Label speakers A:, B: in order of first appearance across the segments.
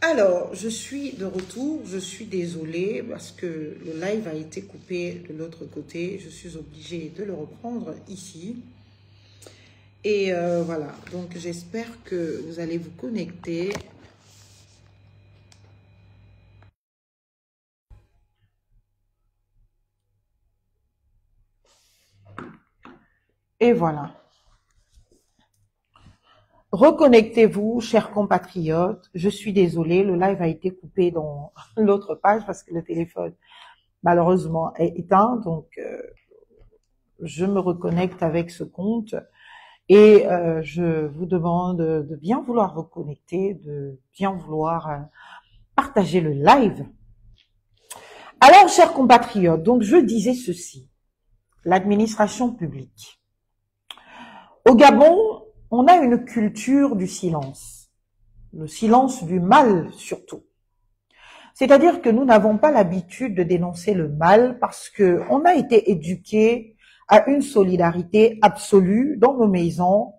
A: Alors, je suis de retour, je suis désolée parce que le live a été coupé de l'autre côté. Je suis obligée de le reprendre ici. Et voilà, donc j'espère que vous allez vous connecter. Et voilà. Reconnectez-vous, chers compatriotes. Je suis désolée, le live a été coupé dans l'autre page parce que le téléphone, malheureusement, est éteint. Donc, je me reconnecte avec ce compte et je vous demande de bien vouloir vous connecter, de bien vouloir partager le live. Alors, chers compatriotes, donc je disais ceci, l'administration publique. Au Gabon, on a une culture du silence, le silence du mal surtout. C'est-à-dire que nous n'avons pas l'habitude de dénoncer le mal parce que on a été éduqués à une solidarité absolue dans nos maisons,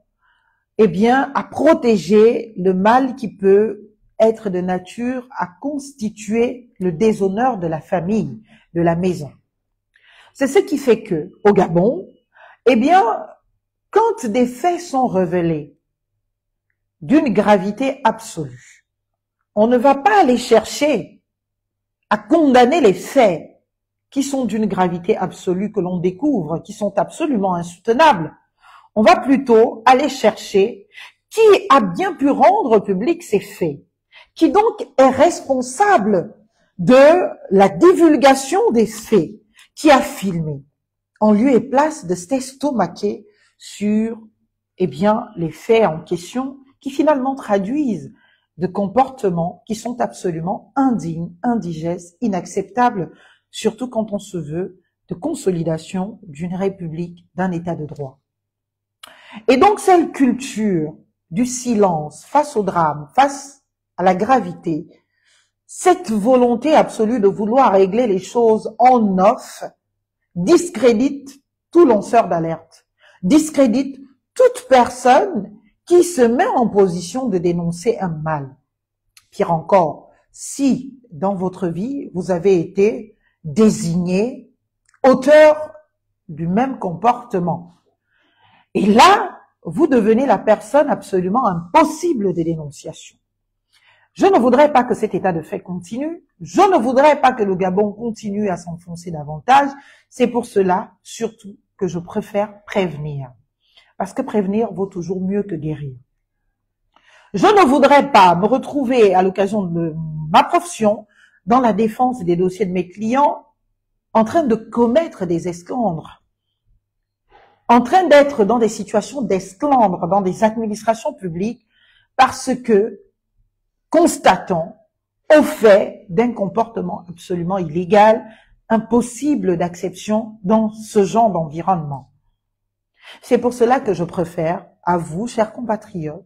A: eh bien, à protéger le mal qui peut être de nature à constituer le déshonneur de la famille, de la maison. C'est ce qui fait que, au Gabon, eh bien, quand des faits sont révélés d'une gravité absolue, on ne va pas aller chercher à condamner les faits qui sont d'une gravité absolue que l'on découvre, qui sont absolument insoutenables. On va plutôt aller chercher qui a bien pu rendre public ces faits, qui donc est responsable de la divulgation des faits, qui a filmé, en lieu et place de s'estomaquer sur, eh bien, les faits en question, qui finalement traduisent de comportements qui sont absolument indignes, indigestes, inacceptables, surtout quand on se veut de consolidation d'une république, d'un état de droit. Et donc, cette culture du silence face au drame, face à la gravité, cette volonté absolue de vouloir régler les choses en off, discrédite tout lanceur d'alerte, discrédite toute personne qui se met en position de dénoncer un mal. Pire encore, si dans votre vie, vous avez été désigné auteur du même comportement, et là, vous devenez la personne absolument impossible de dénonciation. Je ne voudrais pas que cet état de fait continue. Je ne voudrais pas que le Gabon continue à s'enfoncer davantage. C'est pour cela, surtout, que je préfère prévenir. Parce que prévenir vaut toujours mieux que guérir. Je ne voudrais pas me retrouver à l'occasion de ma profession dans la défense des dossiers de mes clients en train de commettre des esclandres, en train d'être dans des situations d'esclandre dans des administrations publiques parce que constatant au fait d'un comportement absolument illégal, impossible d'acception dans ce genre d'environnement. C'est pour cela que je préfère, à vous, chers compatriotes,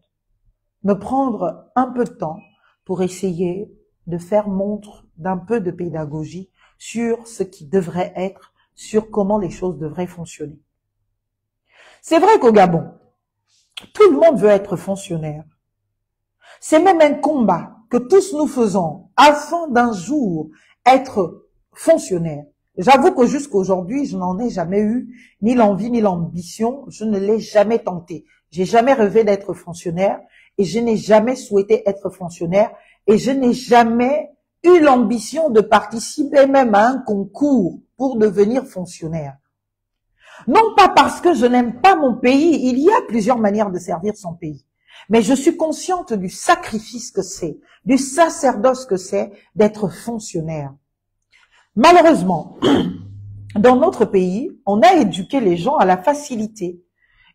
A: me prendre un peu de temps pour essayer de faire montre d'un peu de pédagogie sur ce qui devrait être, sur comment les choses devraient fonctionner. C'est vrai qu'au Gabon, tout le monde veut être fonctionnaire. C'est même un combat que tous nous faisons afin d'un jour être fonctionnaire. J'avoue que jusqu'à aujourd'hui, je n'en ai jamais eu ni l'envie ni l'ambition. Je ne l'ai jamais tenté. J'ai jamais rêvé d'être fonctionnaire et je n'ai jamais souhaité être fonctionnaire et je n'ai jamais eu l'ambition de participer même à un concours pour devenir fonctionnaire. Non pas parce que je n'aime pas mon pays, il y a plusieurs manières de servir son pays. Mais je suis consciente du sacrifice que c'est, du sacerdoce que c'est d'être fonctionnaire. Malheureusement, dans notre pays, on a éduqué les gens à la facilité.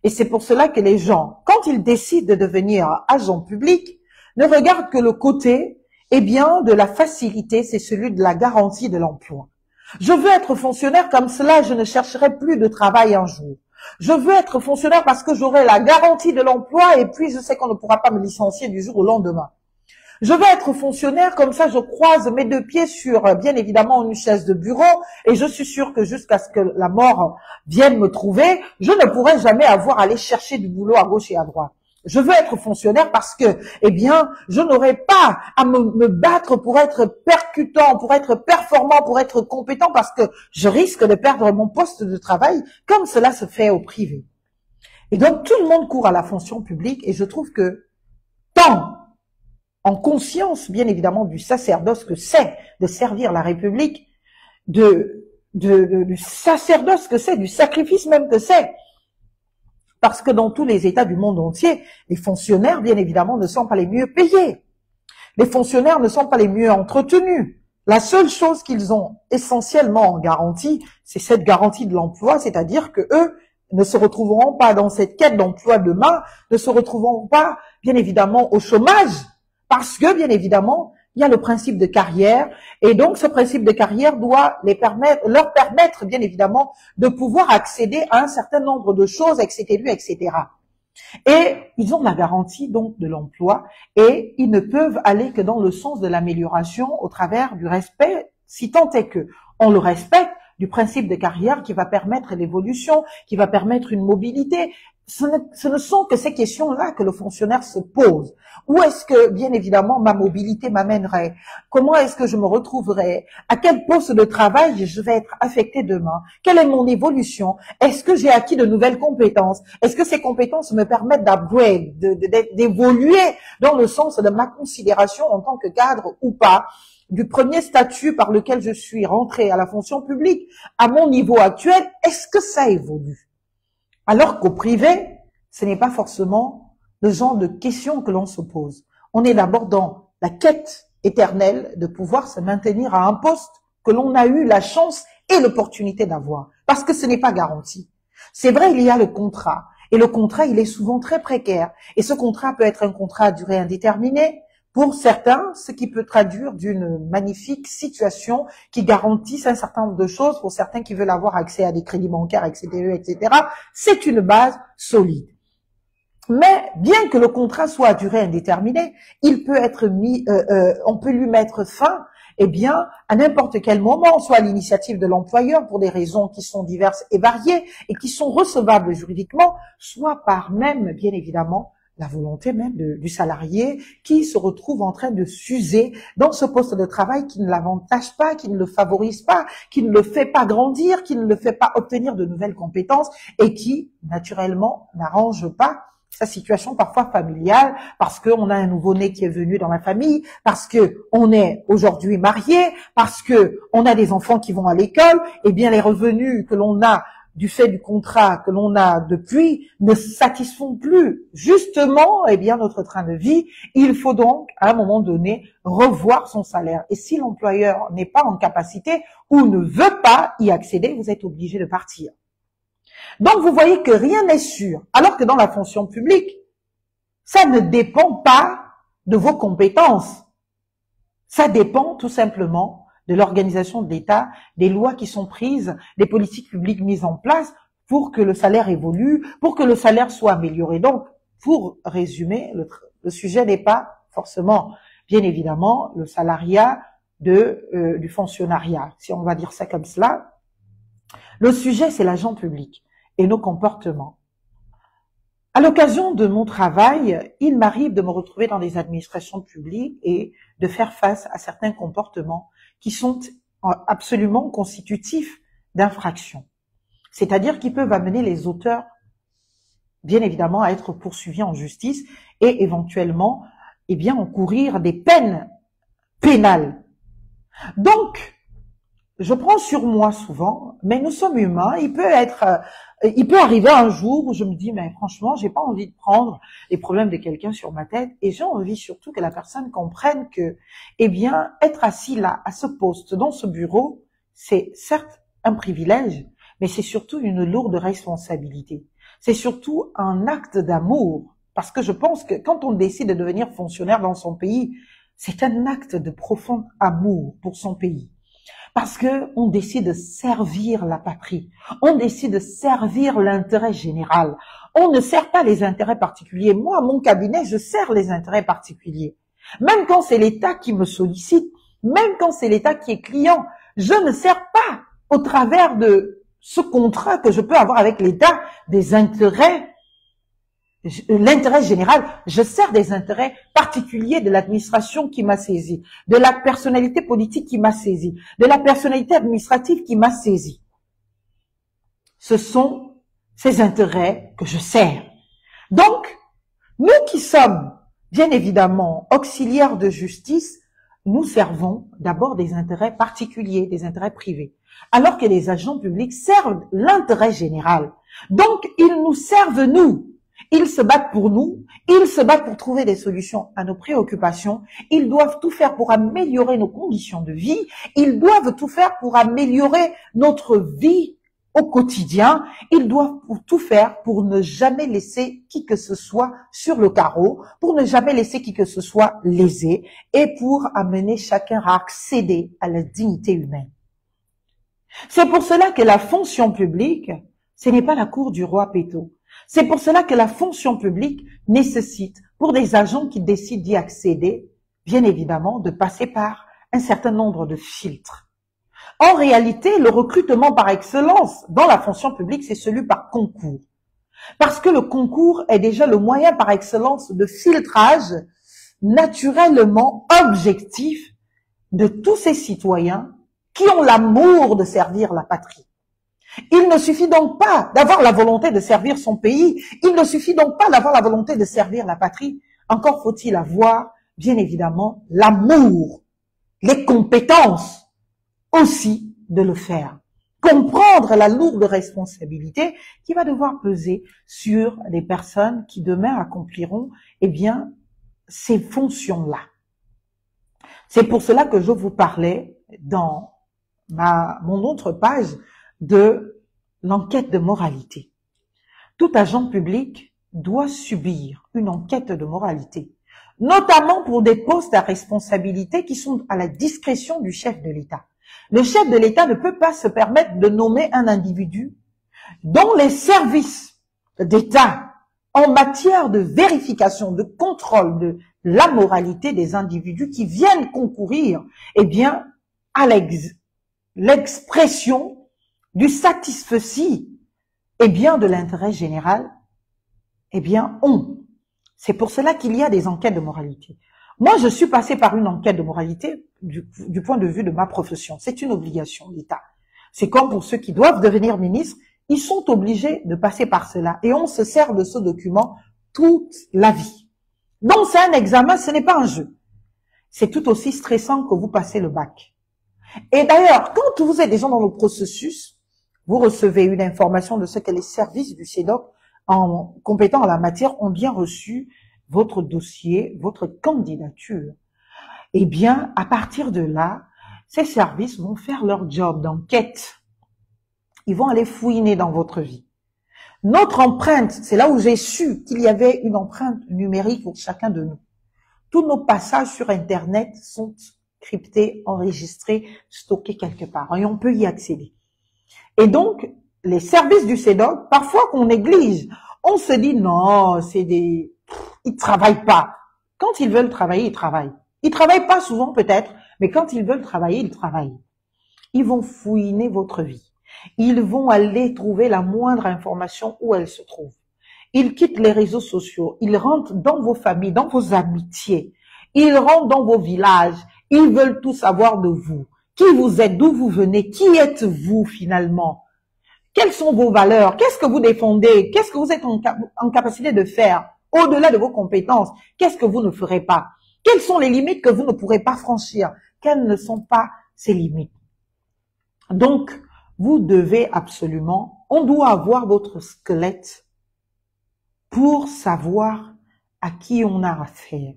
A: Et c'est pour cela que les gens, quand ils décident de devenir agents publics, ne regardent que le côté, eh bien, de la facilité, c'est celui de la garantie de l'emploi. Je veux être fonctionnaire comme cela, je ne chercherai plus de travail un jour. Je veux être fonctionnaire parce que j'aurai la garantie de l'emploi et puis je sais qu'on ne pourra pas me licencier du jour au lendemain. Je veux être fonctionnaire, comme ça je croise mes deux pieds sur, bien évidemment, une chaise de bureau et je suis sûre que jusqu'à ce que la mort vienne me trouver, je ne pourrai jamais avoir à aller chercher du boulot à gauche et à droite. Je veux être fonctionnaire parce que, eh bien, je n'aurai pas à me battre pour être percutant, pour être performant, pour être compétent, parce que je risque de perdre mon poste de travail, comme cela se fait au privé. Et donc, tout le monde court à la fonction publique, et je trouve que, tant en conscience, bien évidemment, du sacerdoce que c'est de servir la République, du sacerdoce que c'est, du sacrifice même que c'est, parce que dans tous les États du monde entier, les fonctionnaires, bien évidemment, ne sont pas les mieux payés. Les fonctionnaires ne sont pas les mieux entretenus. La seule chose qu'ils ont essentiellement en garantie, c'est cette garantie de l'emploi, c'est-à-dire que eux ne se retrouveront pas dans cette quête d'emploi demain, ne se retrouveront pas, bien évidemment, au chômage, parce que, bien évidemment, il y a le principe de carrière, et donc ce principe de carrière doit leur permettre, bien évidemment, de pouvoir accéder à un certain nombre de choses, etc., etc. Et ils ont la garantie donc de l'emploi, et ils ne peuvent aller que dans le sens de l'amélioration au travers du respect, si tant est que on le respecte, du principe de carrière qui va permettre l'évolution, qui va permettre une mobilité. Ce ne sont que ces questions-là que le fonctionnaire se pose. Où est-ce que, bien évidemment, ma mobilité m'amènerait? Comment est-ce que je me retrouverai? À quel poste de travail je vais être affecté demain? Quelle est mon évolution? Est-ce que j'ai acquis de nouvelles compétences? Est-ce que ces compétences me permettent d'upgrade, d'évoluer dans le sens de ma considération en tant que cadre ou pas? Du premier statut par lequel je suis rentré à la fonction publique à mon niveau actuel, est-ce que ça évolue? Alors qu'au privé, ce n'est pas forcément le genre de questions que l'on se pose. On est d'abord dans la quête éternelle de pouvoir se maintenir à un poste que l'on a eu la chance et l'opportunité d'avoir, parce que ce n'est pas garanti. C'est vrai, il y a le contrat, et le contrat, il est souvent très précaire, et ce contrat peut être un contrat à durée indéterminée, pour certains, ce qui peut traduire d'une magnifique situation qui garantisse un certain nombre de choses, pour certains qui veulent avoir accès à des crédits bancaires, etc., etc., c'est une base solide. Mais bien que le contrat soit à durée indéterminée, il peut être on peut lui mettre fin, eh bien, à n'importe quel moment, soit à l'initiative de l'employeur pour des raisons qui sont diverses et variées et qui sont recevables juridiquement, soit par même, bien évidemment, la volonté même du salarié qui se retrouve en train de s'user dans ce poste de travail qui ne l'avantage pas, qui ne le favorise pas, qui ne le fait pas grandir, qui ne le fait pas obtenir de nouvelles compétences et qui, naturellement, n'arrange pas sa situation parfois familiale, parce qu'on a un nouveau-né qui est venu dans la famille, parce que on est aujourd'hui marié, parce que on a des enfants qui vont à l'école, et bien les revenus que l'on a du fait du contrat que l'on a depuis ne satisfont plus justement, eh bien, notre train de vie. Il faut donc, à un moment donné, revoir son salaire. Et si l'employeur n'est pas en capacité ou ne veut pas y accéder, vous êtes obligé de partir. Donc, vous voyez que rien n'est sûr. Alors que dans la fonction publique, ça ne dépend pas de vos compétences. Ça dépend tout simplement de l'organisation de l'État, des lois qui sont prises, des politiques publiques mises en place pour que le salaire évolue, pour que le salaire soit amélioré. Donc, pour résumer, le sujet n'est pas forcément, bien évidemment, le salariat du fonctionnariat, si on va dire ça comme cela. Le sujet, c'est l'agent public et nos comportements. À l'occasion de mon travail, il m'arrive de me retrouver dans des administrations publiques et de faire face à certains comportements qui sont absolument constitutifs d'infractions. C'est-à-dire qu'ils peuvent amener les auteurs, bien évidemment, à être poursuivis en justice et éventuellement, eh bien, encourir des peines pénales. Donc, je prends sur moi souvent, mais nous sommes humains, il peut arriver un jour où je me dis, mais franchement, j'ai pas envie de prendre les problèmes de quelqu'un sur ma tête et j'ai envie surtout que la personne comprenne que, eh bien, être assis là, à ce poste, dans ce bureau, c'est certes un privilège, mais c'est surtout une lourde responsabilité. C'est surtout un acte d'amour, parce que je pense que quand on décide de devenir fonctionnaire dans son pays, c'est un acte de profond amour pour son pays. Parce que on décide de servir la patrie, on décide de servir l'intérêt général. On ne sert pas les intérêts particuliers. Moi, à mon cabinet, je sers les intérêts particuliers. Même quand c'est l'État qui me sollicite, même quand c'est l'État qui est client, je ne sers pas au travers de ce contrat que je peux avoir avec l'État des intérêts l'intérêt général, je sers des intérêts particuliers de l'administration qui m'a saisi, de la personnalité politique qui m'a saisi, de la personnalité administrative qui m'a saisi. Ce sont ces intérêts que je sers. Donc, nous qui sommes, bien évidemment, auxiliaires de justice, nous servons d'abord des intérêts particuliers, des intérêts privés, alors que les agents publics servent l'intérêt général. Donc, ils nous servent nous. Ils se battent pour nous, ils se battent pour trouver des solutions à nos préoccupations, ils doivent tout faire pour améliorer nos conditions de vie, ils doivent tout faire pour améliorer notre vie au quotidien, ils doivent tout faire pour ne jamais laisser qui que ce soit sur le carreau, pour ne jamais laisser qui que ce soit lésé et pour amener chacun à accéder à la dignité humaine. C'est pour cela que la fonction publique, ce n'est pas la cour du roi Péto. C'est pour cela que la fonction publique nécessite, pour des agents qui décident d'y accéder, bien évidemment, de passer par un certain nombre de filtres. En réalité, le recrutement par excellence dans la fonction publique, c'est celui par concours. Parce que le concours est déjà le moyen par excellence de filtrage naturellement objectif de tous ces citoyens qui ont l'amour de servir la patrie. Il ne suffit donc pas d'avoir la volonté de servir son pays, il ne suffit donc pas d'avoir la volonté de servir la patrie, encore faut-il avoir, bien évidemment, l'amour, les compétences aussi de le faire. Comprendre la lourde responsabilité qui va devoir peser sur des personnes qui demain accompliront, eh bien, ces fonctions-là. C'est pour cela que je vous parlais dans mon autre page de l'enquête de moralité. Tout agent public doit subir une enquête de moralité, notamment pour des postes à responsabilité qui sont à la discrétion du chef de l'État. Le chef de l'État ne peut pas se permettre de nommer un individu dont les services d'État en matière de vérification, de contrôle de la moralité des individus qui viennent concourir, eh bien, à l'expression du satisfecit, eh bien, de l'intérêt général, eh bien, C'est pour cela qu'il y a des enquêtes de moralité. Moi, je suis passée par une enquête de moralité du point de vue de ma profession. C'est une obligation d'État. C'est comme pour ceux qui doivent devenir ministres, ils sont obligés de passer par cela. Et on se sert de ce document toute la vie. Donc, c'est un examen, ce n'est pas un jeu. C'est tout aussi stressant que vous passez le bac. Et d'ailleurs, quand vous êtes déjà dans le processus, vous recevez une information de ce que les services du CEDOC, compétents en la matière, ont bien reçu votre dossier, votre candidature. Eh bien, à partir de là, ces services vont faire leur job d'enquête. Ils vont aller fouiner dans votre vie. Notre empreinte, c'est là où j'ai su qu'il y avait une empreinte numérique pour chacun de nous. Tous nos passages sur Internet sont cryptés, enregistrés, stockés quelque part. Et on peut y accéder. Et donc, les services du CEDOC, parfois qu'on néglige, on se dit non, ils travaillent pas. Quand ils veulent travailler, ils travaillent. Ils travaillent pas souvent peut-être, mais quand ils veulent travailler, ils travaillent. Ils vont fouiner votre vie. Ils vont aller trouver la moindre information où elle se trouve. Ils quittent les réseaux sociaux. Ils rentrent dans vos familles, dans vos amitiés. Ils rentrent dans vos villages. Ils veulent tout savoir de vous. Qui vous êtes, d'où vous venez, qui êtes-vous finalement? Quelles sont vos valeurs? Qu'est-ce que vous défendez? Qu'est-ce que vous êtes en capacité de faire? Au-delà de vos compétences, qu'est-ce que vous ne ferez pas? Quelles sont les limites que vous ne pourrez pas franchir? Quelles ne sont pas ces limites? Donc, vous devez absolument, on doit avoir votre squelette pour savoir à qui on a affaire.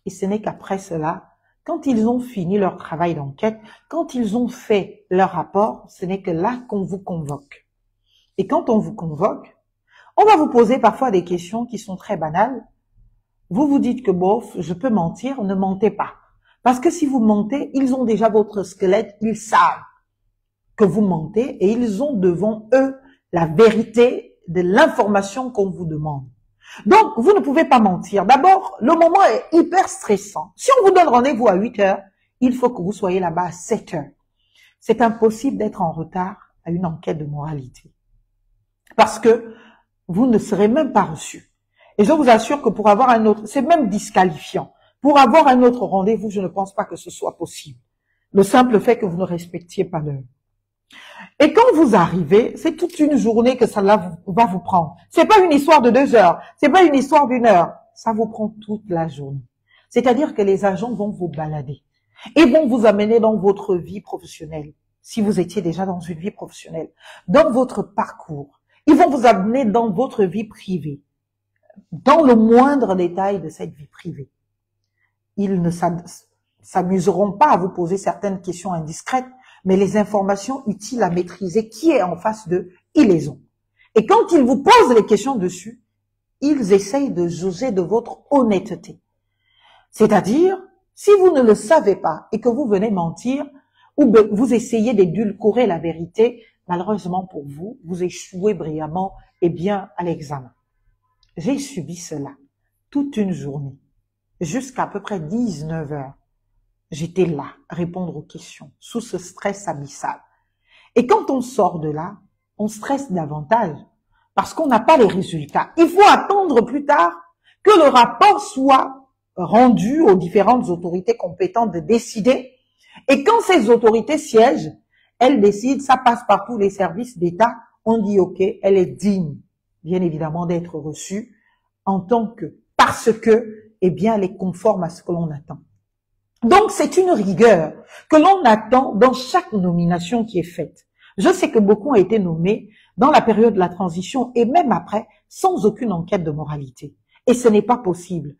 A: Et ce n'est qu'après cela, quand ils ont fini leur travail d'enquête, quand ils ont fait leur rapport, ce n'est que là qu'on vous convoque. Et quand on vous convoque, on va vous poser parfois des questions qui sont très banales. Vous vous dites que bof, je peux mentir, ne mentez pas. Parce que si vous mentez, ils ont déjà votre squelette, ils savent que vous mentez et ils ont devant eux la vérité de l'information qu'on vous demande. Donc, vous ne pouvez pas mentir. D'abord, le moment est hyper stressant. Si on vous donne rendez-vous à 8 heures, il faut que vous soyez là-bas à 7 heures. C'est impossible d'être en retard à une enquête de moralité. Parce que vous ne serez même pas reçu. Et je vous assure que pour avoir un autre, c'est même disqualifiant. Pour avoir un autre rendez-vous, je ne pense pas que ce soit possible. Le simple fait que vous ne respectiez pas l'heure. Et quand vous arrivez, c'est toute une journée que ça va vous prendre. C'est pas une histoire de 2 heures, c'est pas une histoire d'1 heure. Ça vous prend toute la journée. C'est-à-dire que les agents vont vous balader et vont vous amener dans votre vie professionnelle. Si vous étiez déjà dans une vie professionnelle, dans votre parcours, ils vont vous amener dans votre vie privée, dans le moindre détail de cette vie privée. Ils ne s'amuseront pas à vous poser certaines questions indiscrètes, mais les informations utiles à maîtriser, qui est en face d'eux, ils les ont. Et quand ils vous posent les questions dessus, ils essayent de juger de votre honnêteté. C'est-à-dire, si vous ne le savez pas et que vous venez mentir, ou vous essayez d'édulcorer la vérité, malheureusement pour vous, vous échouez brillamment et bien à l'examen. J'ai subi cela toute une journée, jusqu'à peu près 19 heures. J'étais là, à répondre aux questions, sous ce stress abyssal. Et quand on sort de là, on stresse davantage, parce qu'on n'a pas les résultats. Il faut attendre plus tard que le rapport soit rendu aux différentes autorités compétentes de décider. Et quand ces autorités siègent, elles décident, ça passe par tous les services d'État, on dit ok, elle est digne, bien évidemment, d'être reçue en tant que, parce que, eh bien, elle est conforme à ce que l'on attend. Donc, c'est une rigueur que l'on attend dans chaque nomination qui est faite. Je sais que beaucoup ont été nommés dans la période de la transition et même après, sans aucune enquête de moralité. Et ce n'est pas possible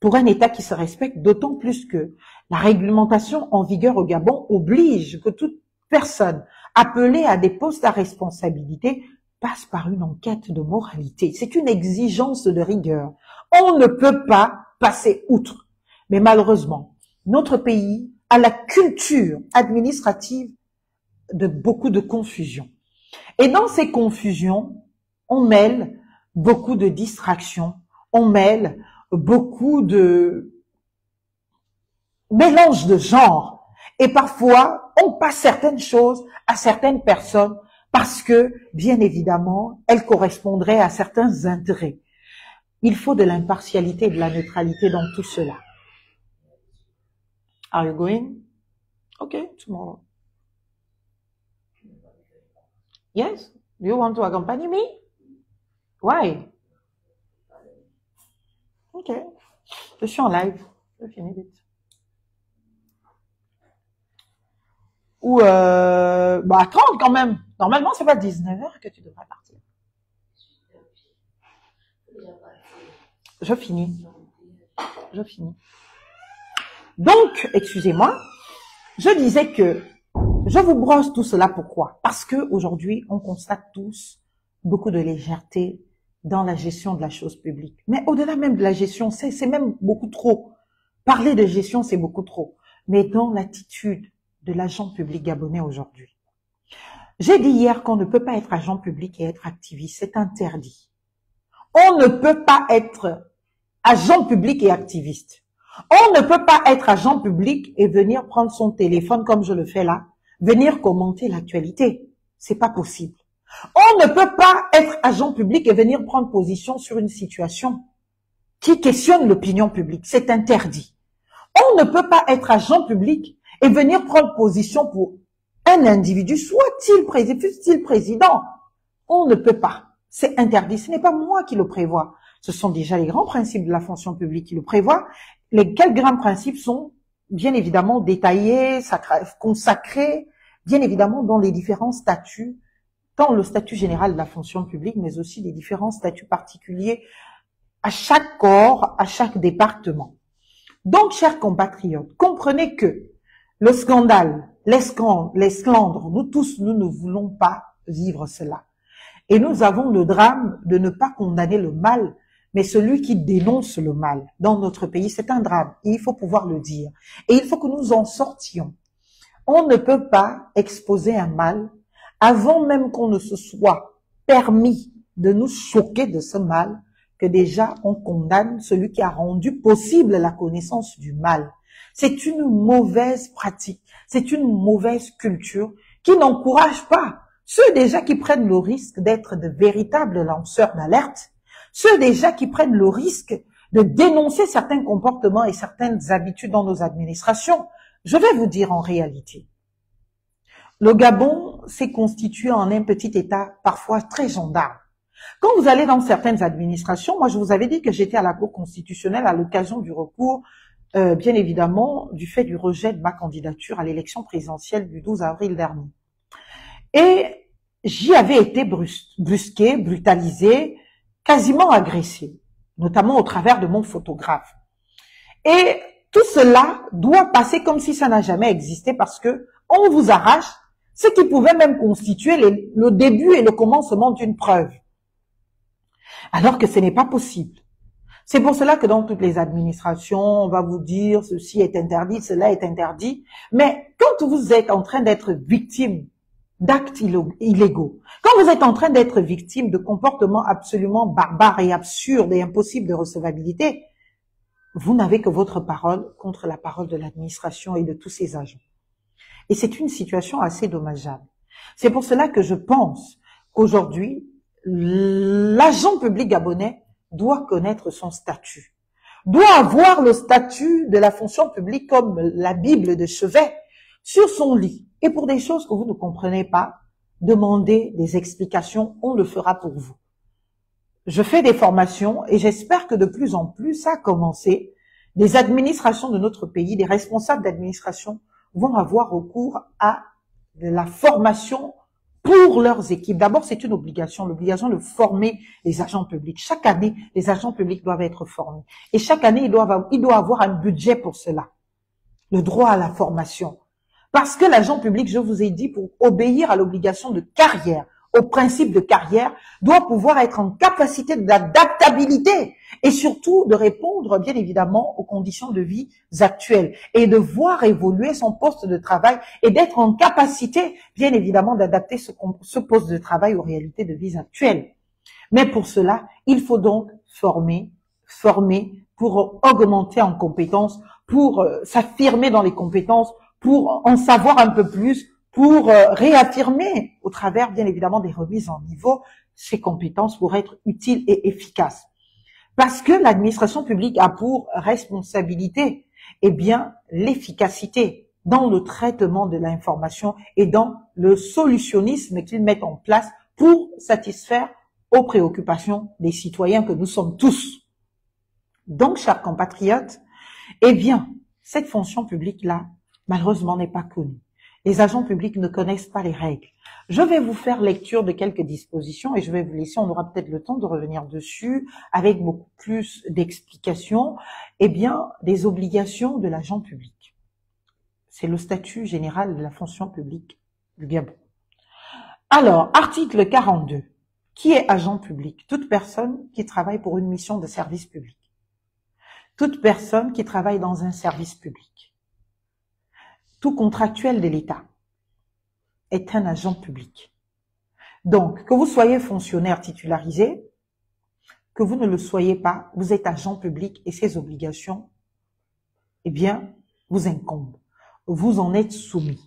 A: pour un État qui se respecte, d'autant plus que la réglementation en vigueur au Gabon oblige que toute personne appelée à des postes à responsabilité passe par une enquête de moralité. C'est une exigence de rigueur. On ne peut pas passer outre. Mais malheureusement, notre pays a la culture administrative de beaucoup de confusion. Et dans ces confusions, on mêle beaucoup de distractions, on mêle beaucoup de mélange de genres. Et parfois, on passe certaines choses à certaines personnes parce que, bien évidemment, elles correspondraient à certains intérêts. Il faut de l'impartialité et de la neutralité dans tout cela. Are you going? Okay, tomorrow. Yes? Do you want to accompany me? Why? Okay. Je suis en live. Je finis vite. Ou, 30 quand même. Normalement, c'est pas 19h que tu devrais partir. Je finis. Je finis. Donc, excusez-moi, je disais que je vous brosse tout cela pourquoi? Parce que aujourd'hui, on constate tous beaucoup de légèreté dans la gestion de la chose publique. Mais au-delà même de la gestion, c'est même beaucoup trop. Parler de gestion, c'est beaucoup trop. Mais dans l'attitude de l'agent public gabonais aujourd'hui. J'ai dit hier qu'on ne peut pas être agent public et être activiste. C'est interdit. On ne peut pas être agent public et activiste. On ne peut pas être agent public et venir prendre son téléphone comme je le fais là, venir commenter l'actualité. C'est pas possible. On ne peut pas être agent public et venir prendre position sur une situation qui questionne l'opinion publique. C'est interdit. On ne peut pas être agent public et venir prendre position pour un individu, soit-il président. On ne peut pas. C'est interdit. Ce n'est pas moi qui le prévois. Ce sont déjà les grands principes de la fonction publique qui le prévoient. Quels grands principes sont bien évidemment détaillés, consacrés, bien évidemment dans les différents statuts, tant le statut général de la fonction publique, mais aussi les différents statuts particuliers à chaque corps, à chaque département. Donc, chers compatriotes, comprenez que le scandale, l'esclandre, nous tous, nous ne voulons pas vivre cela. Et nous avons le drame de ne pas condamner le mal, mais celui qui dénonce le mal dans notre pays, c'est un drame. Et il faut pouvoir le dire. Et il faut que nous en sortions. On ne peut pas exposer un mal avant même qu'on ne se soit permis de nous choquer de ce mal, que déjà on condamne celui qui a rendu possible la connaissance du mal. C'est une mauvaise pratique, c'est une mauvaise culture qui n'encourage pas ceux déjà qui prennent le risque d'être de véritables lanceurs d'alerte, Ceux déjà qui prennent le risque de dénoncer certains comportements et certaines habitudes dans nos administrations. Je vais vous dire en réalité. Le Gabon s'est constitué en un petit État parfois très gendarme. Quand vous allez dans certaines administrations, moi je vous avais dit que j'étais à la Cour constitutionnelle à l'occasion du recours, bien évidemment, du fait du rejet de ma candidature à l'élection présidentielle du 12 avril dernier. Et j'y avais été brusquée, brutalisée, quasiment agressée, notamment au travers de mon photographe. Et tout cela doit passer comme si ça n'a jamais existé parce que on vous arrache ce qui pouvait même constituer le début et le commencement d'une preuve. Alors que ce n'est pas possible. C'est pour cela que dans toutes les administrations, on va vous dire ceci est interdit, cela est interdit. Mais quand vous êtes en train d'être victime d'actes illégaux, quand vous êtes en train d'être victime de comportements absolument barbares et absurdes et impossibles de recevabilité, vous n'avez que votre parole contre la parole de l'administration et de tous ses agents. Et c'est une situation assez dommageable. C'est pour cela que je pense qu'aujourd'hui, l'agent public gabonais doit connaître son statut, doit avoir le statut de la fonction publique comme la Bible de chevet sur son lit. Et pour des choses que vous ne comprenez pas, demandez des explications, on le fera pour vous. Je fais des formations et j'espère que de plus en plus, ça a commencé, des administrations de notre pays, des responsables d'administration vont avoir recours à de la formation pour leurs équipes. D'abord, c'est une obligation, l'obligation de former les agents publics. Chaque année, les agents publics doivent être formés. Et chaque année, il doit avoir un budget pour cela. Le droit à la formation. Parce que l'agent public, je vous ai dit, pour obéir à l'obligation de carrière, au principe de carrière, doit pouvoir être en capacité d'adaptabilité et surtout de répondre, bien évidemment, aux conditions de vie actuelles et de voir évoluer son poste de travail et d'être en capacité, bien évidemment, d'adapter ce poste de travail aux réalités de vie actuelles. Mais pour cela, il faut donc former pour augmenter en compétences, pour s'affirmer dans les compétences, pour en savoir un peu plus, pour réaffirmer au travers, bien évidemment, des remises en niveau, ces compétences pour être utiles et efficaces. Parce que l'administration publique a pour responsabilité, eh bien, l'efficacité dans le traitement de l'information et dans le solutionnisme qu'ils mettent en place pour satisfaire aux préoccupations des citoyens que nous sommes tous. Donc, chers compatriotes, eh bien, cette fonction publique-là, malheureusement, n'est pas connue. Les agents publics ne connaissent pas les règles. Je vais vous faire lecture de quelques dispositions et je vais vous laisser, on aura peut-être le temps de revenir dessus avec beaucoup plus d'explications, eh bien, des obligations de l'agent public. C'est le statut général de la fonction publique du Gabon. Alors, article 42. Qui est agent public? Toute personne qui travaille pour une mission de service public. Toute personne qui travaille dans un service public. Tout contractuel de l'État est un agent public. Donc, que vous soyez fonctionnaire titularisé, que vous ne le soyez pas, vous êtes agent public et ses obligations, eh bien, vous incombent. Vous en êtes soumis.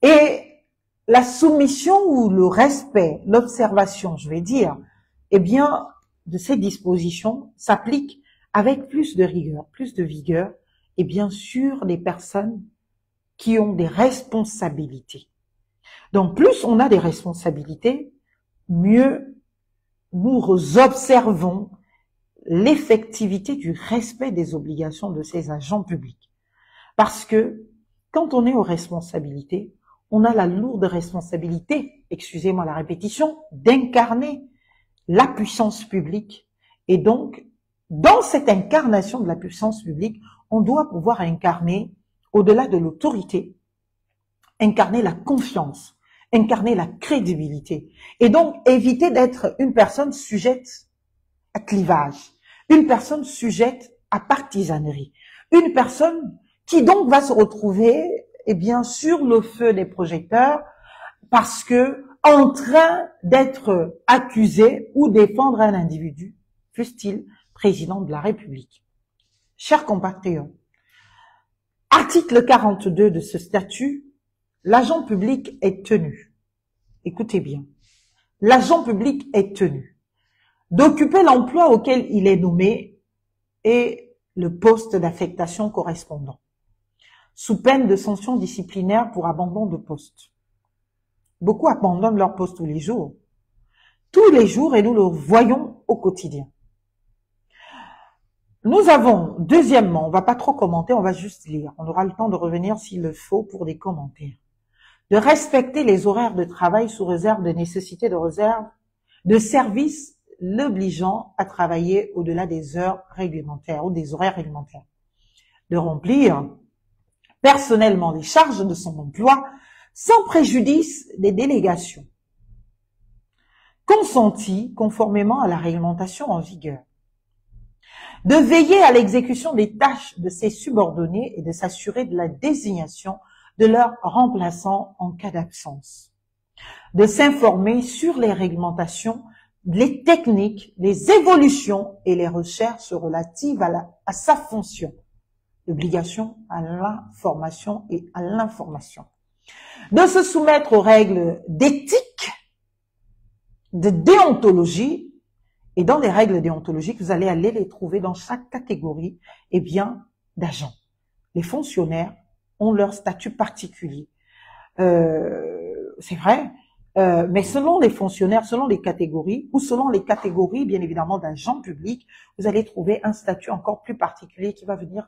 A: Et la soumission ou le respect, l'observation, je vais dire, eh bien, de ces dispositions s'applique avec plus de rigueur, plus de vigueur, et bien sûr les personnes qui ont des responsabilités. Donc plus on a des responsabilités, mieux nous observons l'effectivité du respect des obligations de ces agents publics. Parce que quand on est aux responsabilités, on a la lourde responsabilité, excusez-moi la répétition, d'incarner la puissance publique. Et donc, dans cette incarnation de la puissance publique, on doit pouvoir incarner, au-delà de l'autorité, incarner la confiance, incarner la crédibilité. Et donc, éviter d'être une personne sujette à clivage, une personne sujette à partisanerie, une personne qui donc va se retrouver, eh bien, sur le feu des projecteurs parce que en train d'être accusé ou défendre un individu, fût-il président de la République. Chers compatriotes, article 42 de ce statut, l'agent public est tenu. Écoutez bien. L'agent public est tenu d'occuper l'emploi auquel il est nommé et le poste d'affectation correspondant, sous peine de sanctions disciplinaires pour abandon de poste. Beaucoup abandonnent leur poste tous les jours, et nous le voyons au quotidien. Nous avons, deuxièmement, on va pas trop commenter, on va juste lire. On aura le temps de revenir s'il le faut pour des commentaires. De respecter les horaires de travail sous réserve de nécessité de réserve de service l'obligeant à travailler au-delà des heures réglementaires ou des horaires réglementaires. De remplir personnellement les charges de son emploi sans préjudice des délégations consenties conformément à la réglementation en vigueur. De veiller à l'exécution des tâches de ses subordonnés et de s'assurer de la désignation de leurs remplaçants en cas d'absence. De s'informer sur les réglementations, les techniques, les évolutions et les recherches relatives à sa fonction. L'obligation à l'information et à l'information. De se soumettre aux règles d'éthique, de déontologie. Et dans les règles déontologiques, vous allez aller les trouver dans chaque catégorie, d'agents. Les fonctionnaires ont leur statut particulier. C'est vrai, mais selon les fonctionnaires, selon les catégories, ou selon les catégories, bien évidemment, d'agents publics, vous allez trouver un statut encore plus particulier qui va venir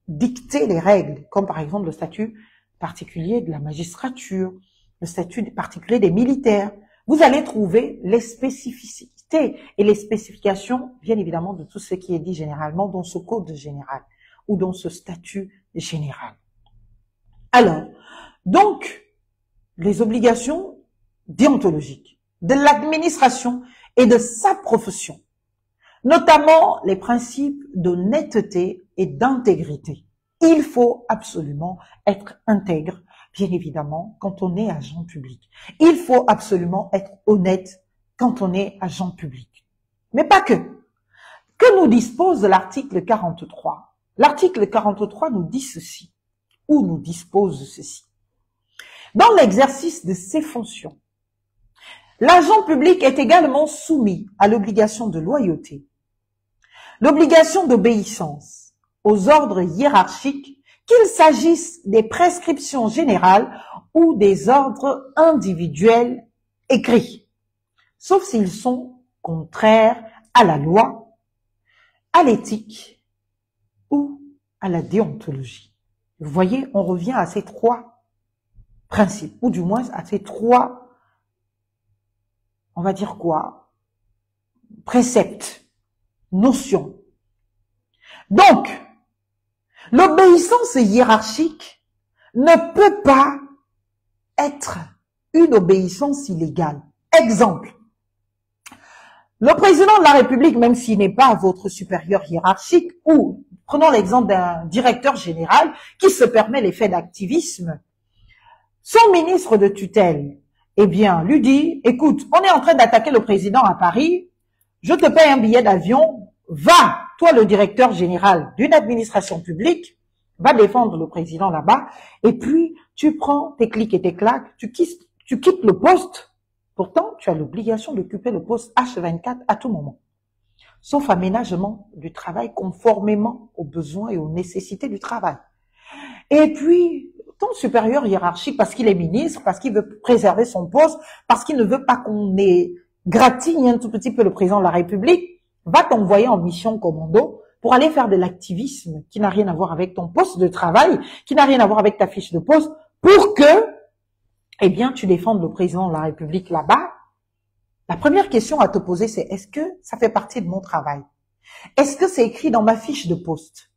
A: dicter les règles, comme par exemple le statut particulier de la magistrature, le statut particulier des militaires. Vous allez trouver les spécificités et les spécifications, bien évidemment, de tout ce qui est dit généralement dans ce code général ou dans ce statut général. Alors, donc, les obligations déontologiques de l'administration et de sa profession, notamment les principes d'honnêteté et d'intégrité. Il faut absolument être intègre, bien évidemment, quand on est agent public. Il faut absolument être honnête quand on est agent public. Mais pas que. Que nous dispose l'article 43? L'article 43 nous dit ceci, ou nous dispose ceci. Dans l'exercice de ses fonctions, l'agent public est également soumis à l'obligation de loyauté, l'obligation d'obéissance aux ordres hiérarchiques, qu'il s'agisse des prescriptions générales ou des ordres individuels écrits, sauf s'ils sont contraires à la loi, à l'éthique ou à la déontologie. Vous voyez, on revient à ces trois principes, ou du moins à ces trois, on va dire quoi, préceptes, notions. Donc, l'obéissance hiérarchique ne peut pas être une obéissance illégale. Exemple, le président de la République, même s'il n'est pas votre supérieur hiérarchique, ou prenons l'exemple d'un directeur général qui se permet les faits d'activisme, son ministre de tutelle, lui dit, écoute, on est en train d'attaquer le président à Paris, je te paye un billet d'avion, va, toi le directeur général d'une administration publique, va défendre le président là-bas, et puis tu prends tes clics et tes claques, tu quittes le poste. Pourtant, tu as l'obligation d'occuper le poste H24 à tout moment, sauf aménagement du travail conformément aux besoins et aux nécessités du travail. Et puis, ton supérieur hiérarchique, parce qu'il est ministre, parce qu'il veut préserver son poste, parce qu'il ne veut pas qu'on égratigne un tout petit peu le président de la République, va t'envoyer en mission commando pour aller faire de l'activisme qui n'a rien à voir avec ton poste de travail, qui n'a rien à voir avec ta fiche de poste, pour que tu défends le président de la République là-bas. La première question à te poser, c'est est-ce que ça fait partie de mon travail? Est-ce que c'est écrit dans ma fiche de poste?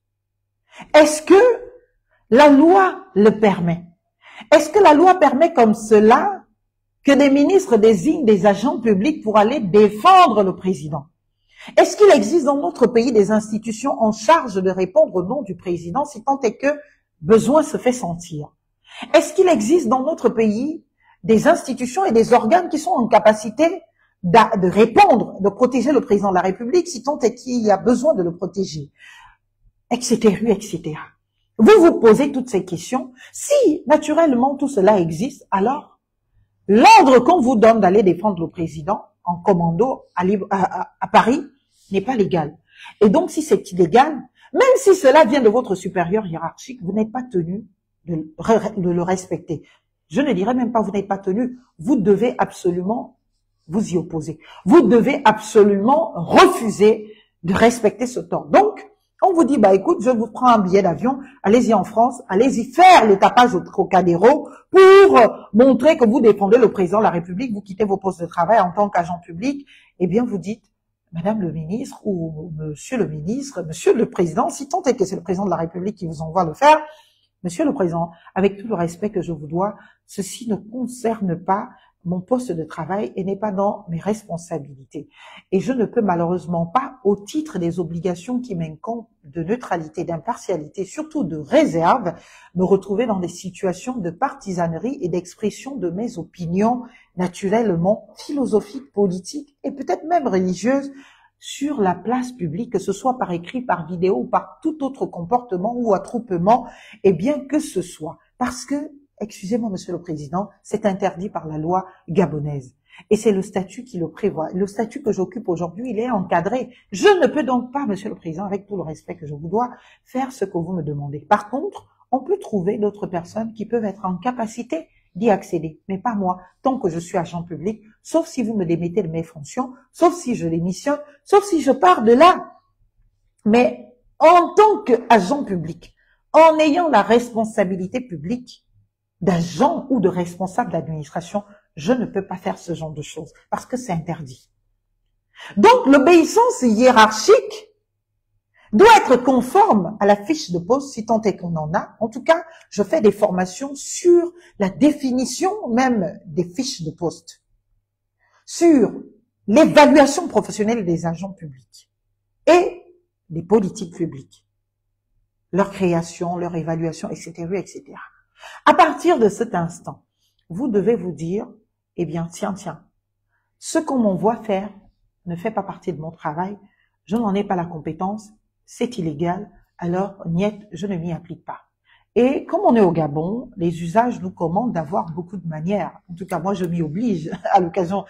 A: Est-ce que la loi le permet? Est-ce que la loi permet comme cela que des ministres désignent des agents publics pour aller défendre le président? Est-ce qu'il existe dans notre pays des institutions en charge de répondre au nom du président si tant est que besoin se fait sentir? Est-ce qu'il existe dans notre pays des institutions et des organes qui sont en capacité de répondre, de protéger le président de la République si tant est qu'il y a besoin de le protéger, etc., etc. Vous vous posez toutes ces questions. Si naturellement tout cela existe, alors l'ordre qu'on vous donne d'aller défendre le président, en commando à Paris n'est pas légal. Et donc, si c'est illégal, même si cela vient de votre supérieur hiérarchique, vous n'êtes pas tenu de le respecter. Je ne dirais même pas vous n'êtes pas tenu, vous devez absolument vous y opposer. Vous devez absolument refuser de respecter ce temps. Donc, on vous dit, bah écoute, je vous prends un billet d'avion, allez-y en France, allez-y faire le tapage au Trocadéro pour montrer que vous défendez le président de la République, vous quittez vos postes de travail en tant qu'agent public, eh bien vous dites, Madame le ministre ou Monsieur le ministre, Monsieur le président, si tant est que c'est le président de la République qui vous envoie le faire, Monsieur le président, avec tout le respect que je vous dois, ceci ne concerne pas mon poste de travail et n'est pas dans mes responsabilités. Et je ne peux malheureusement pas, au titre des obligations qui m'incombent de neutralité, d'impartialité, surtout de réserve, me retrouver dans des situations de partisanerie et d'expression de mes opinions naturellement philosophiques, politiques et peut-être même religieuses sur la place publique, que ce soit par écrit, par vidéo ou par tout autre comportement ou attroupement, et bien que ce soit. Parce que, excusez-moi, Monsieur le Président, c'est interdit par la loi gabonaise. Et c'est le statut qui le prévoit. Le statut que j'occupe aujourd'hui, il est encadré. Je ne peux donc pas, Monsieur le Président, avec tout le respect que je vous dois, faire ce que vous me demandez. Par contre, on peut trouver d'autres personnes qui peuvent être en capacité d'y accéder, mais pas moi, tant que je suis agent public, sauf si vous me démettez de mes fonctions, sauf si je démissionne, sauf si je pars de là. Mais en tant qu'agent public, en ayant la responsabilité publique d'agent ou de responsable d'administration, je ne peux pas faire ce genre de choses parce que c'est interdit. Donc, l'obéissance hiérarchique doit être conforme à la fiche de poste, si tant est qu'on en a. En tout cas, je fais des formations sur la définition même des fiches de poste, sur l'évaluation professionnelle des agents publics et des politiques publiques, leur création, leur évaluation, etc., etc. À partir de cet instant, vous devez vous dire, eh bien, tiens, ce qu'on m'envoie faire ne fait pas partie de mon travail, je n'en ai pas la compétence, c'est illégal, alors, niet, je ne m'y applique pas. Et comme on est au Gabon, les usages nous commandent d'avoir beaucoup de manières. En tout cas, moi, je m'y oblige à l'occasion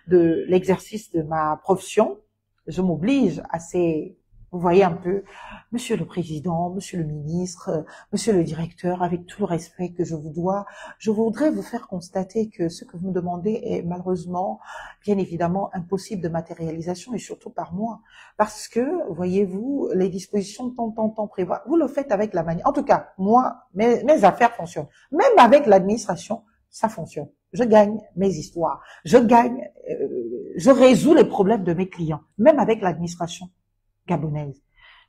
A: de l'exercice de ma profession. Je m'oblige à ces, vous voyez un peu, Monsieur le Président, Monsieur le Ministre, Monsieur le Directeur, avec tout le respect que je vous dois, je voudrais vous faire constater que ce que vous me demandez est malheureusement, bien évidemment, impossible de matérialisation et surtout par moi. Parce que, voyez-vous, les dispositions tant prévoient. Vous le faites avec la manière. En tout cas, moi, mes affaires fonctionnent. Même avec l'administration, ça fonctionne. Je gagne mes histoires. Je résous les problèmes de mes clients, même avec l'administration gabonaise.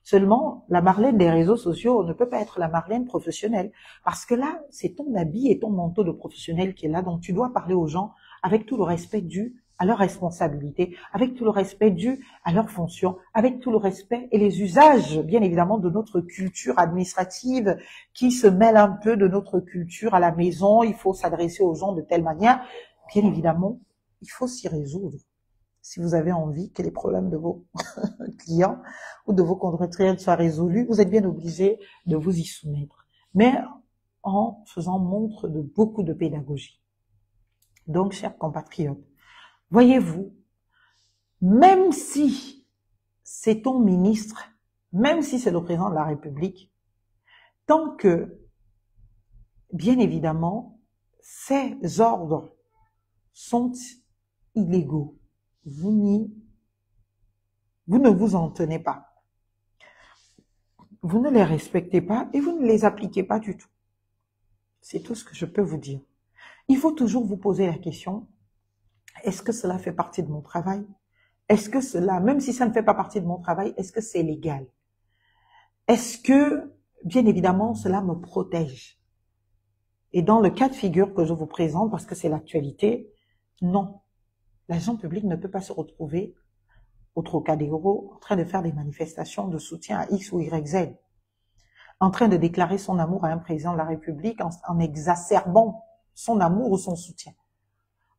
A: Seulement, la Marlène des réseaux sociaux ne peut pas être la Marlène professionnelle. Parce que là, c'est ton habit et ton manteau de professionnel qui est là. Donc, tu dois parler aux gens avec tout le respect dû à leur responsabilité, avec tout le respect dû à leur fonction, avec tout le respect et les usages, bien évidemment, de notre culture administrative qui se mêle un peu de notre culture à la maison. Il faut s'adresser aux gens de telle manière. Bien évidemment, il faut s'y résoudre. Si vous avez envie que les problèmes de vos clients ou de vos contractuels soient résolus, vous êtes bien obligé de vous y soumettre, mais en faisant montre de beaucoup de pédagogie. Donc, chers compatriotes, voyez-vous, même si c'est ton ministre, même si c'est le président de la République, tant que, bien évidemment, ces ordres sont illégaux, vous ne vous en tenez pas. Vous ne les respectez pas et vous ne les appliquez pas du tout. C'est tout ce que je peux vous dire. Il faut toujours vous poser la question, est-ce que cela fait partie de mon travail? Est-ce que cela, même si ça ne fait pas partie de mon travail, est-ce que c'est légal? Est-ce que, bien évidemment, cela me protège? Et dans le cas de figure que je vous présente, parce que c'est l'actualité, non. L'agent public ne peut pas se retrouver au Trocadéro en train de faire des manifestations de soutien à X ou YZ, en train de déclarer son amour à un président de la République en exacerbant son amour ou son soutien.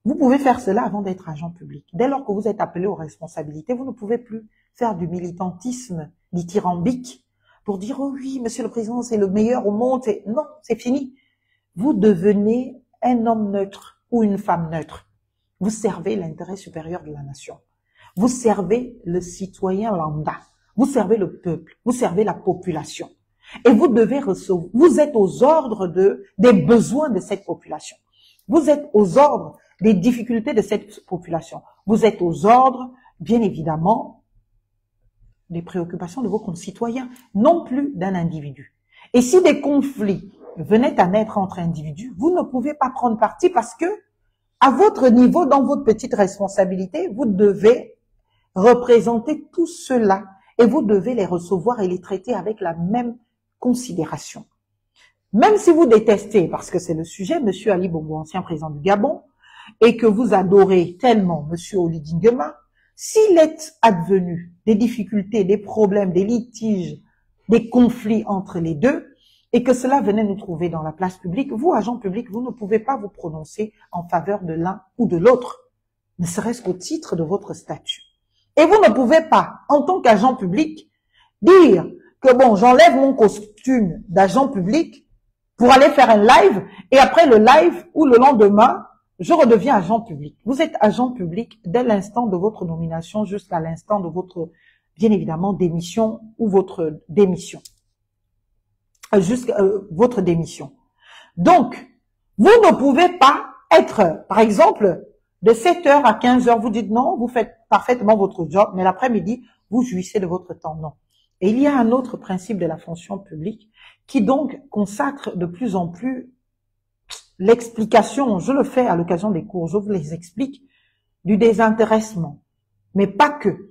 A: Vous pouvez faire cela avant d'être agent public. Dès lors que vous êtes appelé aux responsabilités, vous ne pouvez plus faire du militantisme dithyrambique pour dire « Oh oui, Monsieur le Président, c'est le meilleur au monde. » Non, c'est fini. Vous devenez un homme neutre ou une femme neutre. Vous servez l'intérêt supérieur de la nation. Vous servez le citoyen lambda. Vous servez le peuple. Vous servez la population. Et vous devez recevoir, vous êtes aux ordres des besoins de cette population. Vous êtes aux ordres des difficultés de cette population. Vous êtes aux ordres, bien évidemment, des préoccupations de vos concitoyens, non plus d'un individu. Et si des conflits venaient à naître entre individus, vous ne pouvez pas prendre parti parce que, à votre niveau, dans votre petite responsabilité, vous devez représenter tout cela et vous devez les recevoir et les traiter avec la même considération. Même si vous détestez, parce que c'est le sujet, M. Ali Bongo, ancien président du Gabon, et que vous adorez tellement M. Oligui Nguema, s'il est advenu des difficultés, des problèmes, des litiges, des conflits entre les deux, et que cela venait nous trouver dans la place publique, vous, agents publics, vous ne pouvez pas vous prononcer en faveur de l'un ou de l'autre, ne serait-ce qu'au titre de votre statut. Et vous ne pouvez pas, en tant qu'agent public, dire que bon, j'enlève mon costume d'agent public pour aller faire un live, et après le live ou le lendemain, je redeviens agent public. Vous êtes agent public dès l'instant de votre nomination jusqu'à l'instant de votre, bien évidemment, démission ou votre démission. Jusqu'à votre démission. Donc, vous ne pouvez pas être, par exemple, de 7h à 15h, vous dites non, vous faites parfaitement votre job, mais l'après-midi, vous jouissez de votre temps. Non. Et il y a un autre principe de la fonction publique qui donc consacre de plus en plus l'explication, je le fais à l'occasion des cours, je vous les explique, du désintéressement. Mais pas que.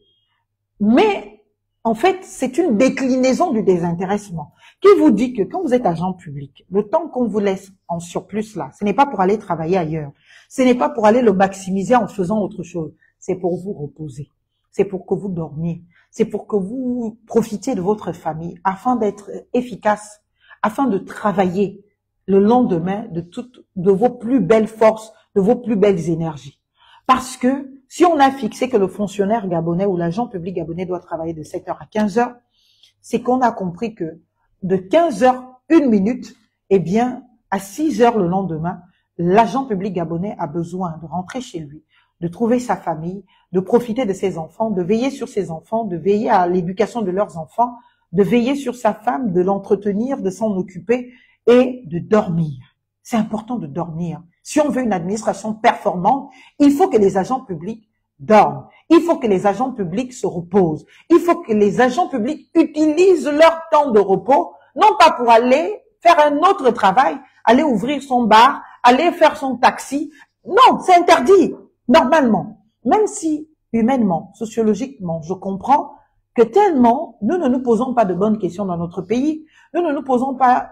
A: Mais, en fait, c'est une déclinaison du désintéressement qui vous dit que quand vous êtes agent public, le temps qu'on vous laisse en surplus là, ce n'est pas pour aller travailler ailleurs. Ce n'est pas pour aller le maximiser en faisant autre chose. C'est pour vous reposer. C'est pour que vous dormiez. C'est pour que vous profitiez de votre famille afin d'être efficace, afin de travailler le lendemain de vos plus belles forces, de vos plus belles énergies. Parce que si on a fixé que le fonctionnaire gabonais ou l'agent public gabonais doit travailler de 7h à 15h, c'est qu'on a compris que de 15h, 1 minute, eh bien, à 6h le lendemain, l'agent public gabonais a besoin de rentrer chez lui, de trouver sa famille, de profiter de ses enfants, de veiller sur ses enfants, de veiller à l'éducation de leurs enfants, de veiller sur sa femme, de l'entretenir, de s'en occuper et de dormir. C'est important de dormir. Si on veut une administration performante, il faut que les agents publics dorment. Il faut que les agents publics se reposent. Il faut que les agents publics utilisent leur temps de repos, non pas pour aller faire un autre travail, aller ouvrir son bar, aller faire son taxi. Non, c'est interdit, normalement. Même si, humainement, sociologiquement, je comprends que tellement nous ne nous posons pas de bonnes questions dans notre pays, nous ne nous posons pas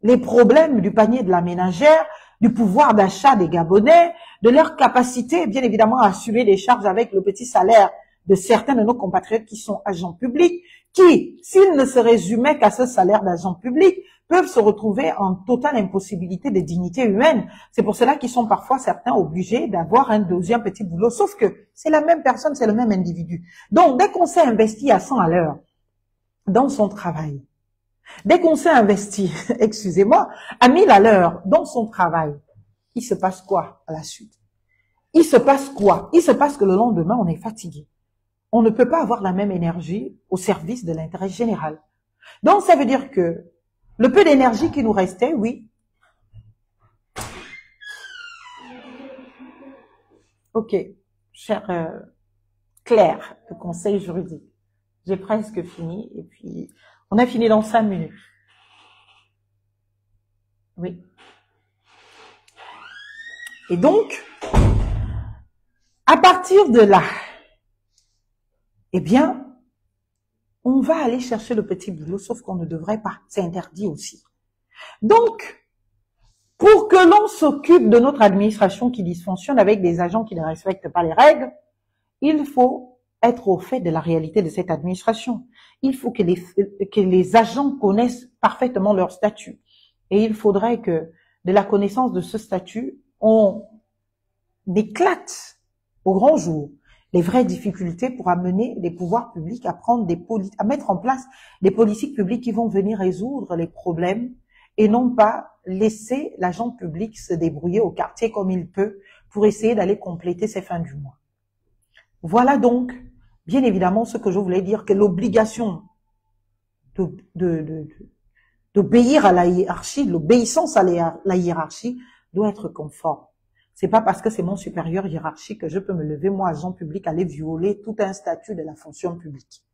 A: les problèmes du panier de la ménagère, du pouvoir d'achat des Gabonais, de leur capacité, bien évidemment, à assumer les charges avec le petit salaire de certains de nos compatriotes qui sont agents publics, qui, s'ils ne se résumaient qu'à ce salaire d'agent public, peuvent se retrouver en totale impossibilité de dignité humaine. C'est pour cela qu'ils sont parfois certains obligés d'avoir un deuxième petit boulot, sauf que c'est la même personne, c'est le même individu. Donc, dès qu'on s'est investi à 100 à l'heure dans son travail, dès qu'on s'est investi, excusez-moi, à 1000 à l'heure dans son travail, il se passe quoi à la suite? Il se passe quoi? Il se passe que le lendemain, on est fatigué. On ne peut pas avoir la même énergie au service de l'intérêt général. Donc, ça veut dire que le peu d'énergie qui nous restait, oui. Ok, cher Claire, le conseil juridique. J'ai presque fini et puis on a fini dans 5 minutes. Oui. Et donc, à partir de là, eh bien, on va aller chercher le petit boulot, sauf qu'on ne devrait pas. C'est interdit aussi. Donc, pour que l'on s'occupe de notre administration qui dysfonctionne avec des agents qui ne respectent pas les règles, il faut être au fait de la réalité de cette administration. Il faut que les agents connaissent parfaitement leur statut. Et il faudrait que, de la connaissance de ce statut, on éclate au grand jour les vraies difficultés pour amener les pouvoirs publics à mettre en place des politiques publiques qui vont venir résoudre les problèmes et non pas laisser l'agent public se débrouiller au quartier comme il peut pour essayer d'aller compléter ses fins du mois. Voilà donc, bien évidemment, ce que je voulais dire, que l'obligation d'obéir à la hiérarchie, l'obéissance à la hiérarchie doit être conforme. C'est pas parce que c'est mon supérieur hiérarchique que je peux me lever, moi, agent public, aller violer tout un statut de la fonction publique.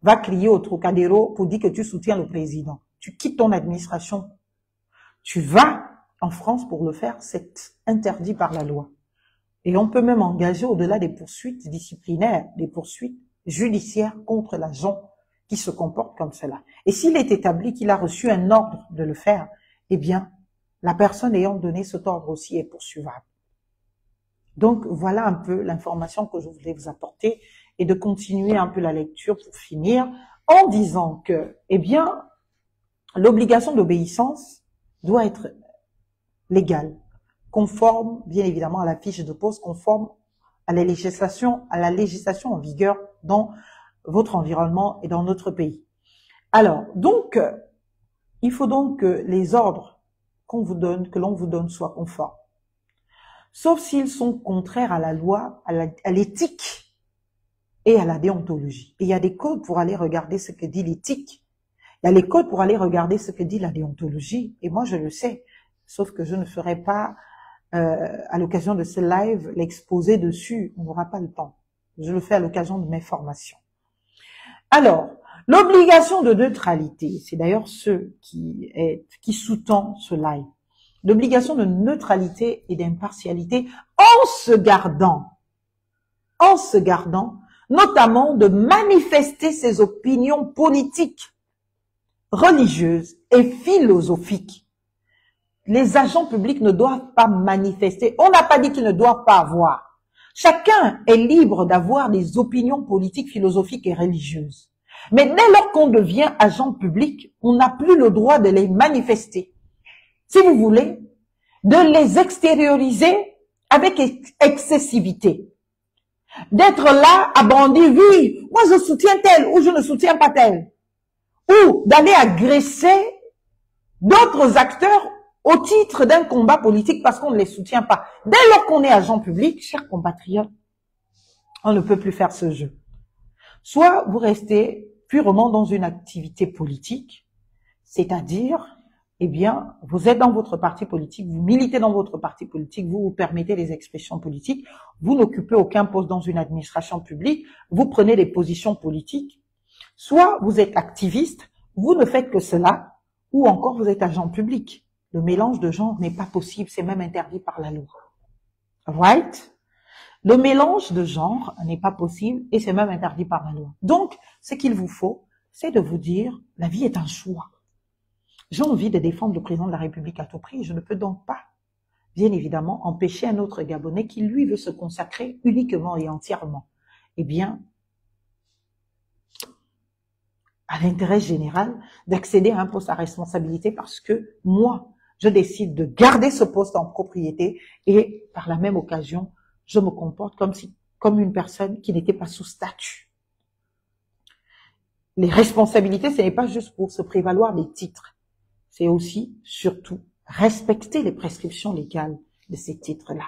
A: Va crier au Trocadéro pour dire que tu soutiens le président. Tu quittes ton administration. Tu vas en France pour le faire, c'est interdit par la loi. Et on peut même engager au-delà des poursuites disciplinaires, des poursuites judiciaires contre l'agent qui se comporte comme cela. Et s'il est établi qu'il a reçu un ordre de le faire, eh bien, la personne ayant donné cet ordre aussi est poursuivable. Donc, voilà un peu l'information que je voulais vous apporter et de continuer un peu la lecture pour finir en disant que, eh bien, l'obligation d'obéissance doit être légale, conforme, bien évidemment, à la fiche de poste, conforme à la législation en vigueur dans votre environnement et dans notre pays. Alors, donc, il faut donc que les ordres qu'on vous donne, que l'on vous donne, soient conformes. Sauf s'ils sont contraires à la loi, à l'éthique et à la déontologie. Et il y a des codes pour aller regarder ce que dit l'éthique. Il y a les codes pour aller regarder ce que dit la déontologie. Et moi, je le sais. Sauf que je ne ferai pas, à l'occasion de ce live, l'exposé dessus. On n'aura pas le temps. Je le fais à l'occasion de mes formations. Alors, l'obligation de neutralité, c'est d'ailleurs ce qui sous-tend ce live. L'obligation de neutralité et d'impartialité en se gardant, notamment de manifester ses opinions politiques, religieuses et philosophiques. Les agents publics ne doivent pas manifester. On n'a pas dit qu'ils ne doivent pas avoir. Chacun est libre d'avoir des opinions politiques, philosophiques et religieuses. Mais dès lors qu'on devient agent public, on n'a plus le droit de les manifester. Si vous voulez, de les extérioriser avec excessivité. D'être là à brandir, oui, moi je soutiens tel ou je ne soutiens pas tel. Ou d'aller agresser d'autres acteurs au titre d'un combat politique parce qu'on ne les soutient pas. Dès lors qu'on est agent public, chers compatriotes, on ne peut plus faire ce jeu. Soit vous restez purement dans une activité politique, c'est-à-dire, eh bien, vous êtes dans votre parti politique, vous militez dans votre parti politique, vous vous permettez les expressions politiques, vous n'occupez aucun poste dans une administration publique, vous prenez des positions politiques, soit vous êtes activiste, vous ne faites que cela, ou encore vous êtes agent public. Le mélange de genres n'est pas possible, c'est même interdit par la loi. Right? Le mélange de genres n'est pas possible et c'est même interdit par la loi. Donc, ce qu'il vous faut, c'est de vous dire, la vie est un choix. J'ai envie de défendre le président de la République à tout prix. Je ne peux donc pas, bien évidemment, empêcher un autre Gabonais qui, lui, veut se consacrer uniquement et entièrement, eh bien, à l'intérêt général, d'accéder à un poste à responsabilité parce que moi, je décide de garder ce poste en propriété et, par la même occasion, je me comporte comme une personne qui n'était pas sous statut. Les responsabilités, ce n'est pas juste pour se prévaloir des titres. C'est aussi, surtout, respecter les prescriptions légales de ces titres-là.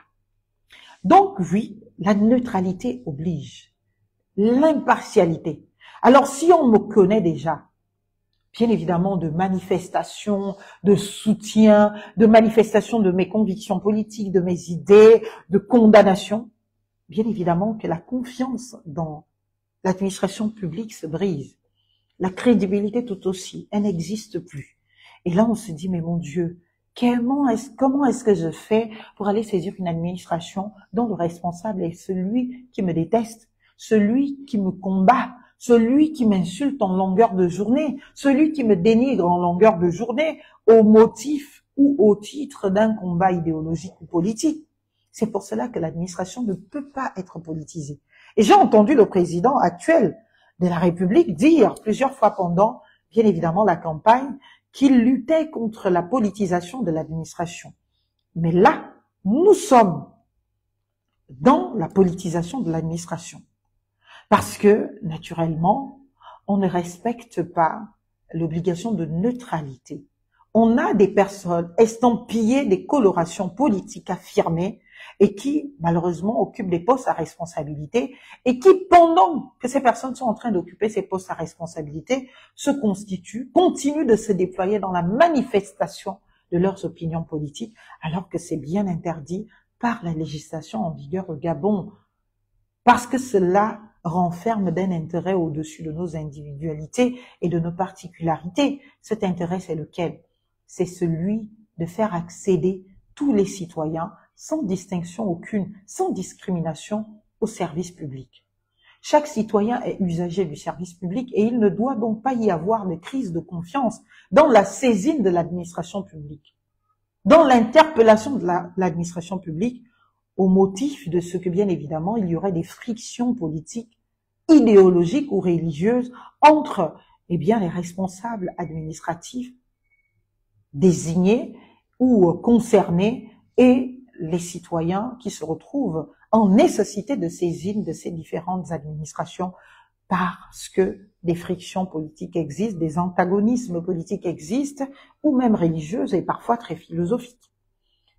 A: Donc, oui, la neutralité oblige. L'impartialité. Alors, si on me connaît déjà, bien évidemment, de manifestations, de soutien, de manifestations de mes convictions politiques, de mes idées, de condamnation, bien évidemment que la confiance dans l'administration publique se brise. La crédibilité tout aussi, elle n'existe plus. Et là, on se dit, mais mon Dieu, comment est-ce que je fais pour aller saisir une administration dont le responsable est celui qui me déteste, celui qui me combat, celui qui m'insulte en longueur de journée, celui qui me dénigre en longueur de journée au motif ou au titre d'un combat idéologique ou politique. C'est pour cela que l'administration ne peut pas être politisée. Et j'ai entendu le président actuel de la République dire plusieurs fois pendant, bien évidemment, la campagne, qu'il luttait contre la politisation de l'administration. Mais là, nous sommes dans la politisation de l'administration. Parce que, naturellement, on ne respecte pas l'obligation de neutralité. on a des personnes estampillées des colorations politiques affirmées et qui, malheureusement, occupent des postes à responsabilité et qui, pendant que ces personnes sont en train d'occuper ces postes à responsabilité, se constituent, continuent de se déployer dans la manifestation de leurs opinions politiques, alors que c'est bien interdit par la législation en vigueur au Gabon, parce que cela renferme d'un intérêt au-dessus de nos individualités et de nos particularités. Cet intérêt, c'est lequel? C'est celui de faire accéder tous les citoyens, sans distinction aucune, sans discrimination, au service public. Chaque citoyen est usager du service public et il ne doit donc pas y avoir de crise de confiance dans la saisine de l'administration publique, dans l'interpellation de l'administration publique, au motif de ce que, bien évidemment, il y aurait des frictions politiques, idéologiques ou religieuses entre, eh bien, les responsables administratifs désignés ou concernés et les citoyens qui se retrouvent en nécessité de saisine de ces différentes administrations parce que des frictions politiques existent, des antagonismes politiques existent, ou même religieuses et parfois très philosophiques.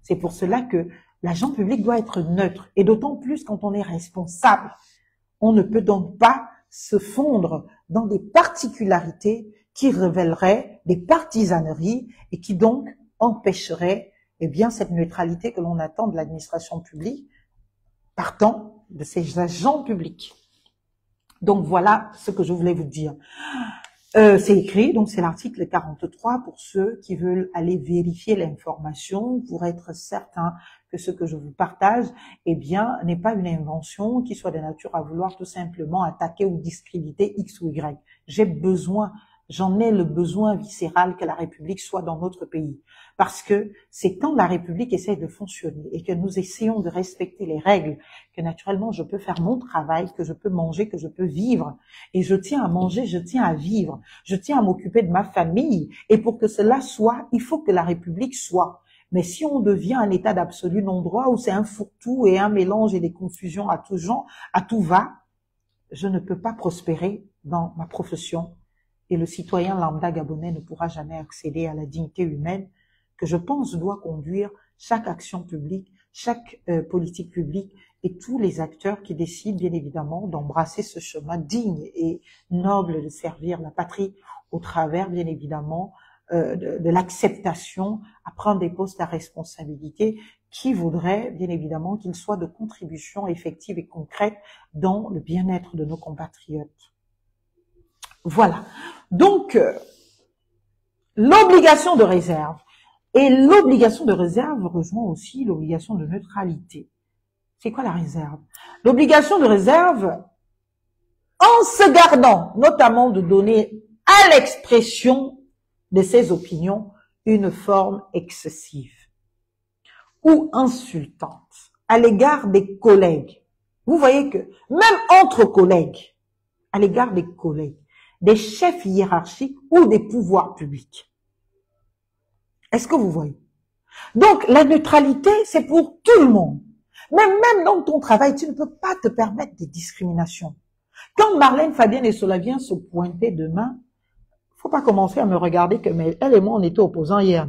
A: C'est pour cela que l'agent public doit être neutre, et d'autant plus quand on est responsable. On ne peut donc pas se fondre dans des particularités qui révéleraient des partisaneries et qui donc empêcheraient eh bien, cette neutralité que l'on attend de l'administration publique partant de ces agents publics. Donc voilà ce que je voulais vous dire. C'est écrit, donc c'est l'article 43 pour ceux qui veulent aller vérifier l'information pour être certain que ce que je vous partage, eh bien, n'est pas une invention qui soit de nature à vouloir tout simplement attaquer ou discréditer X ou Y. J'en ai le besoin viscéral que la République soit dans notre pays. Parce que c'est quand la République essaie de fonctionner et que nous essayons de respecter les règles que naturellement je peux faire mon travail, que je peux manger, que je peux vivre. Et je tiens à manger, je tiens à vivre, je tiens à m'occuper de ma famille. Et pour que cela soit, il faut que la République soit. Mais si on devient un état d'absolu non-droit où c'est un fourre-tout et un mélange et des confusions à tout genre, à tout va, je ne peux pas prospérer dans ma profession. Et le citoyen lambda gabonais ne pourra jamais accéder à la dignité humaine que je pense doit conduire chaque action publique, chaque politique publique et tous les acteurs qui décident bien évidemment d'embrasser ce chemin digne et noble de servir la patrie au travers bien évidemment de l'acceptation à prendre des postes à responsabilité qui voudraient bien évidemment qu'ils soient de contribution effective et concrète dans le bien-être de nos compatriotes. Voilà. Donc, l'obligation de réserve. Et l'obligation de réserve rejoint aussi l'obligation de neutralité. C'est quoi la réserve? L'obligation de réserve, en se gardant notamment de donner à l'expression de ses opinions une forme excessive ou insultante à l'égard des collègues. Vous voyez que même entre collègues, à l'égard des collègues, des chefs hiérarchiques ou des pouvoirs publics. Est-ce que vous voyez? Donc, la neutralité, c'est pour tout le monde. Mais même dans ton travail, tu ne peux pas te permettre des discriminations. Quand Marlène, Fabienne et Sola viennent se pointer demain, faut pas commencer à me regarder comme elle et moi, on était opposants hier.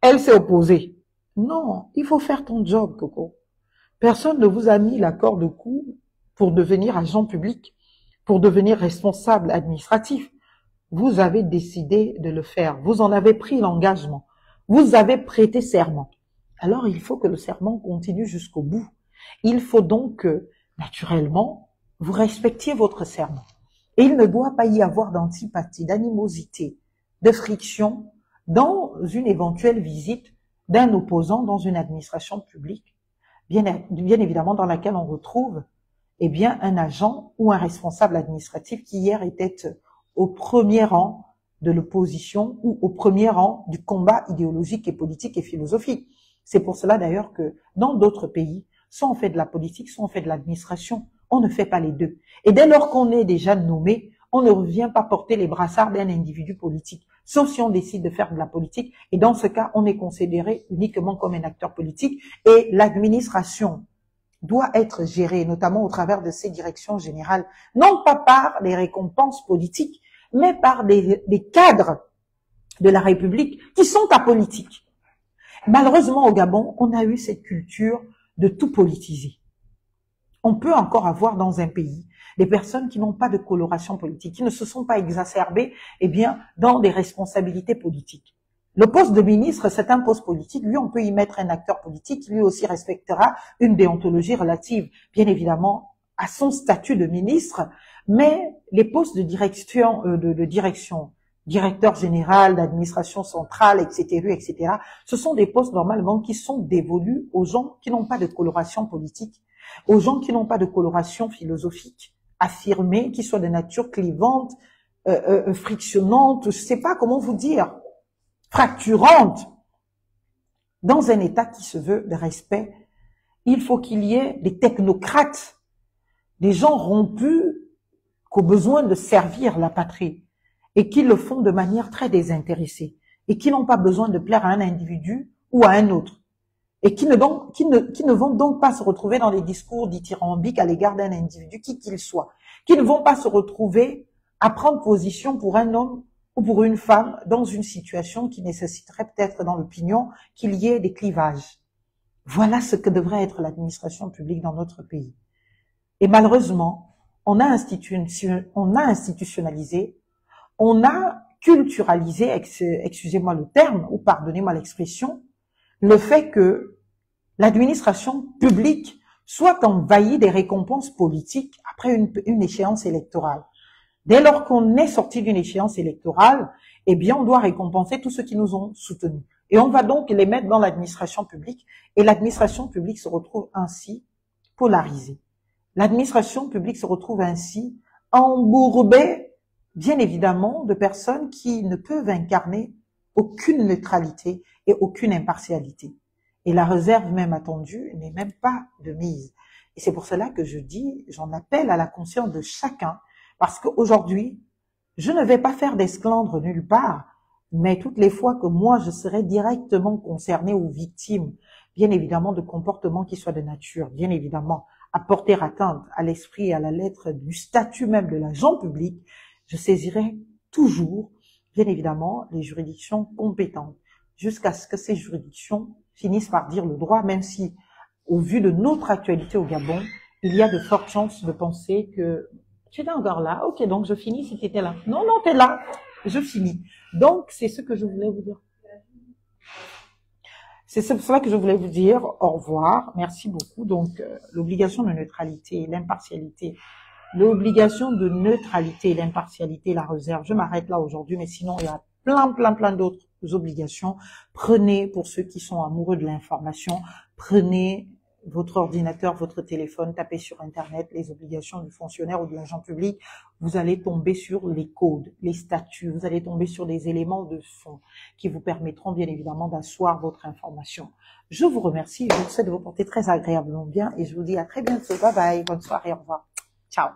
A: Elle s'est opposée. Non, il faut faire ton job, Coco. Personne ne vous a mis la corde au cou pour devenir agent public, pour devenir responsable administratif. Vous avez décidé de le faire. Vous en avez pris l'engagement. Vous avez prêté serment. Alors, il faut que le serment continue jusqu'au bout. Il faut donc que, naturellement, vous respectiez votre serment. Et il ne doit pas y avoir d'antipathie, d'animosité, de friction dans une éventuelle visite d'un opposant dans une administration publique, bien évidemment dans laquelle on retrouve eh bien, un agent ou un responsable administratif qui hier était au premier rang de l'opposition ou au premier rang du combat idéologique et politique et philosophique. C'est pour cela d'ailleurs que dans d'autres pays, soit on fait de la politique, soit on fait de l'administration. On ne fait pas les deux. Et dès lors qu'on est déjà nommé, on ne revient pas porter les brassards d'un individu politique, sauf si on décide de faire de la politique. Et dans ce cas, on est considéré uniquement comme un acteur politique et l'administration doit être gérée, notamment au travers de ses directions générales, non pas par les récompenses politiques, mais par des cadres de la République qui sont apolitiques. Malheureusement, au Gabon, on a eu cette culture de tout politiser. On peut encore avoir dans un pays des personnes qui n'ont pas de coloration politique, qui ne se sont pas exacerbées, eh bien, dans des responsabilités politiques. Le poste de ministre, c'est un poste politique. Lui, on peut y mettre un acteur politique qui lui aussi respectera une déontologie relative, bien évidemment, à son statut de ministre. Mais les postes de direction, directeur général, d'administration centrale, etc., ce sont des postes normalement qui sont dévolus aux gens qui n'ont pas de coloration politique, aux gens qui n'ont pas de coloration philosophique affirmée, qui soit de nature clivante, frictionnante, je sais pas comment vous dire, fracturante. Dans un État qui se veut de respect, il faut qu'il y ait des technocrates, des gens rompus qui ont besoin de servir la patrie et qui le font de manière très désintéressée et qui n'ont pas besoin de plaire à un individu ou à un autre et qui ne vont donc pas se retrouver dans des discours dithyrambiques à l'égard d'un individu, qui qu'il soit, qui ne vont pas se retrouver à prendre position pour un homme ou pour une femme dans une situation qui nécessiterait peut-être dans l'opinion qu'il y ait des clivages. Voilà ce que devrait être l'administration publique dans notre pays. Et malheureusement, on a institutionnalisé, on a culturalisé, excusez-moi le terme, ou pardonnez-moi l'expression, le fait que l'administration publique soit envahie des récompenses politiques après une échéance électorale. Dès lors qu'on est sorti d'une échéance électorale, eh bien, on doit récompenser tous ceux qui nous ont soutenus. Et on va donc les mettre dans l'administration publique, et l'administration publique se retrouve ainsi polarisée. L'administration publique se retrouve ainsi embourbée, bien évidemment, de personnes qui ne peuvent incarner aucune neutralité et aucune impartialité. Et la réserve même attendue n'est même pas de mise. Et c'est pour cela que je dis, j'en appelle à la conscience de chacun, parce qu'aujourd'hui, je ne vais pas faire d'esclandre nulle part, mais toutes les fois que moi, je serai directement concernée ou victime, bien évidemment, de comportements qui soient de nature, bien évidemment, à porter atteinte à l'esprit et à la lettre du statut même de l'agent public, je saisirai toujours, bien évidemment, les juridictions compétentes, jusqu'à ce que ces juridictions finissent par dire le droit, même si, au vu de notre actualité au Gabon, il y a de fortes chances de penser que tu es encore là. Ok, donc je finis si tu étais là. Non, non, tu es là. Je finis. Donc, c'est ce que je voulais vous dire. C'est pour cela que je voulais vous dire au revoir. Merci beaucoup. Donc, l'obligation de neutralité, l'impartialité, l'obligation de neutralité, l'impartialité, la réserve. Je m'arrête là aujourd'hui, mais sinon, il y a plein d'autres obligations. Prenez, pour ceux qui sont amoureux de l'information, prenez votre ordinateur, votre téléphone, tapez sur Internet les obligations du fonctionnaire ou de l'agent public. Vous allez tomber sur les codes, les statuts, vous allez tomber sur des éléments de fond qui vous permettront bien évidemment d'asseoir votre information. Je vous remercie, je vous souhaite de vous porter très agréablement bien et je vous dis à très bientôt. Bye bye, bonne soirée, au revoir. Ciao.